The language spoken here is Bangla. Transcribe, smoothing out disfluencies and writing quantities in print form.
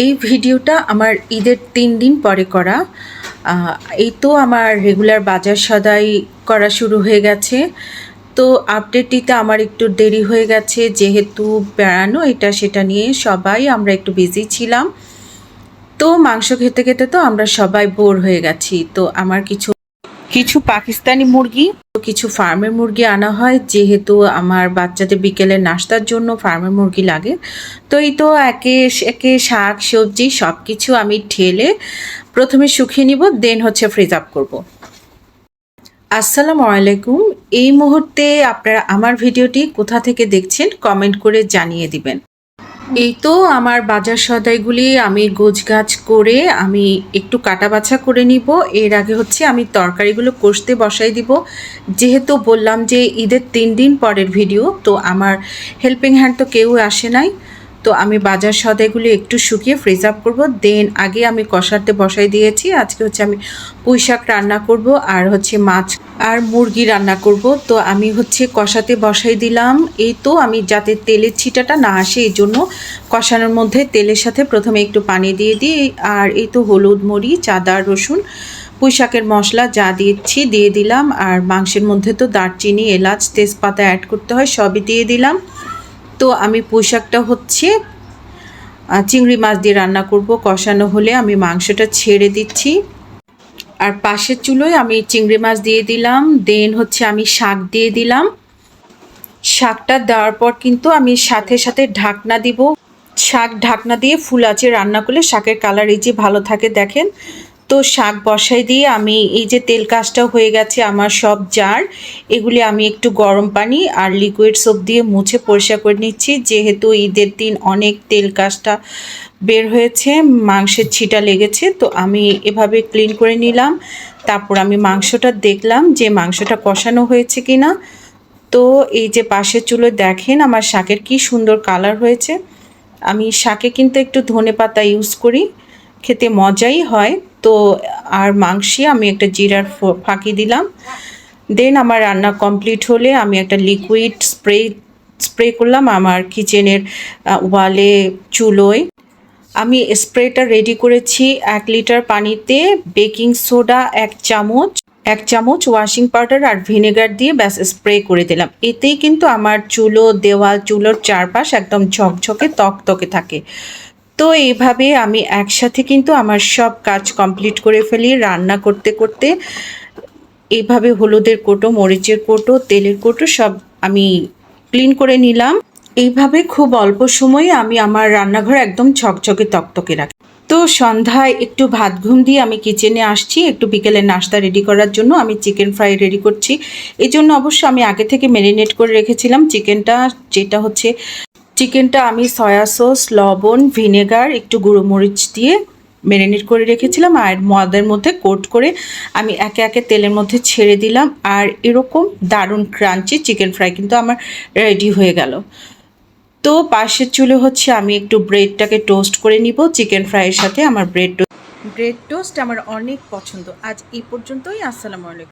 এই ভিডিওটা আমার ঈদের ৩ দিন পরে করা। এই তো আমার রেগুলার বাজার সদাই করা শুরু হয়ে গেছে। তো আপডেট দিতে আমার একটু দেরি হয়ে গেছে, যেহেতু বেড়ানো এটা সেটা নিয়ে সবাই আমরা একটু বিজি ছিলাম। তো মাংস খেতে খেতে তো আমরা সবাই বোর হয়ে গেছি। তো আমার কিছু কিছু পাকিস্তানি মুরগি, কিছু ফার্মের মুরগি আনা হয়, যেহেতু আমার বাচ্চাদের বিকেলে নাস্তার জন্য ফার্মের মুরগি লাগে। তো এই তো একে একে শাক সবজি সব কিছু আমি ঢেলে প্রথমে শুকিয়ে নিব, দেন হচ্ছে ফ্রিজ আপ করব। আসসালামু আলাইকুম। এই মুহূর্তে আপনারা আমার ভিডিওটি কোথা থেকে দেখছেন কমেন্ট করে জানিয়ে দিবেন। এই তো আমার বাজার সদাইগুলি আমি গোছগাছ করে আমি একটু কাটা বাছা করে নিব। এর আগে হচ্ছে আমি তরকারিগুলো কষতে বসাই দিব। যেহেতু বললাম যে ঈদের ৩ দিন পরের ভিডিও, তো আমার হেল্পিং হ্যান্ড তো কেউ আসে নাই। তো আমি বাজার সদাইগুলি একটু শুকিয়ে ফ্রিজ আপ করবো, দেন আগে আমি কষাতে বসাই দিয়েছি। আজকে হচ্ছে আমি পুঁই শাক রান্না করব আর হচ্ছে মাছ আর মুরগি রান্না করব। তো আমি হচ্ছে কষাতে বসাই দিলাম। এই তো আমি যাতে তেলের ছিটাটা না আসে এই জন্য কষানোর মধ্যে তেলের সাথে প্রথমে একটু পানি দিয়ে দিই। আর এই তো হলুদ, মরিচ, আদা, রসুন, পুঁই শাকের মশলা যা দিচ্ছি দিয়ে দিলাম। আর মাংসের মধ্যে তো দারচিনি, এলাচ, তেজপাতা অ্যাড করতে হয়, সবই দিয়ে দিলাম। তো আমি পুঁই শাকটা হচ্ছে চিংড়ি মাছ দিয়ে রান্না করব। কষানো হলে আমি মাংসটা ছেড়ে দিচ্ছি। আর পাশের চুলোয় আমি চিংড়ি মাছ দিয়ে দিলাম, দেন হচ্ছে আমি শাক দিয়ে দিলাম। শাকটা দেওয়ার পর কিন্তু আমি সাথে সাথে ঢাকনা দিব। শাক ঢাকনা দিয়ে ফুল আঁচে রান্না করলে শাকের কালার এই যে ভালো থাকে, দেখেন। তো শাক বসাই দিয়ে আমি এই যে তেল কাজটা হয়ে গেছে আমার সব জার, এগুলি আমি একটু গরম পানি আর লিকুইড সোপ দিয়ে মুছে পরিষ্কার করে নিচ্ছি। যেহেতু ঈদের দিন অনেক তেল কাজটা বের হয়েছে, মাংসের ছিটা লেগেছে, তো আমি এভাবে ক্লিন করে নিলাম। তারপর আমি মাংসটা দেখলাম যে মাংসটা কষানো হয়েছে কিনা। তো এই যে পাশের চুলোয় দেখেন আমার শাকের কি সুন্দর কালার হয়েছে। আমি শাকে কিন্তু একটু ধনেপাতা ইউজ করি, খেতে মজাই হয়। তো আর মাংসে আমি একটা জিরার ফাঁকি দিলাম। দেন আমার রান্না কমপ্লিট হলে আমি একটা লিকুইড স্প্রে করলাম আমার কিচেনের ওয়ালে, চুলোয়। আমি স্প্রেটা রেডি করেছি 1 লিটার পানিতে, বেকিং সোডা 1 চামচ ওয়াশিং পাউডার আর ভিনেগার দিয়ে ব্যাস স্প্রে করে দিলাম। এতেই কিন্তু আমার দেওয়াল, চুলোর চারপাশ একদম ঝকঝকে তকতকে থাকে। তো এইভাবে আমি একসাথে কিন্তু আমার সব কাজ কমপ্লিট করে ফেলি রান্না করতে করতে। এইভাবে হলুদের কোটো, মরিচের কোটো, তেলের কোটো সব আমি ক্লিন করে নিলাম। এইভাবে খুব অল্প সময়ে আমি আমার রান্নাঘর একদম ঝকঝকে তকতকে রাখি। তো সন্ধ্যায় একটু ভাত ঘুম দিয়ে আমি কিচেনে আসছি একটু বিকেলের নাস্তা রেডি করার জন্য। আমি চিকেন ফ্রাই রেডি করছি। এই জন্য অবশ্য আমি আগে থেকে ম্যারিনেট করে রেখেছিলাম চিকেনটা, যেটা হচ্ছে চিকেনটা আমি সয়া সস, লবণ, ভিনেগার, একটু গুঁড়ো মরিচ দিয়ে ম্যারিনেট করে রেখেছিলাম। আর মদের মধ্যে কোট করে আমি একে একে তেলের মধ্যে ছেড়ে দিলাম। আর এরকম দারুণ ক্রাঞ্চি চিকেন ফ্রাই কিন্তু আমার রেডি হয়ে গেল। তো পাশের চুলে হচ্ছে আমি একটু ব্রেডটাকে টোস্ট করে নিব চিকেন ফ্রাইয়ের সাথে। আমার ব্রেড টোস্ট আমার অনেক পছন্দ। আজ এই পর্যন্তই। আসসালামু আলাইকুম।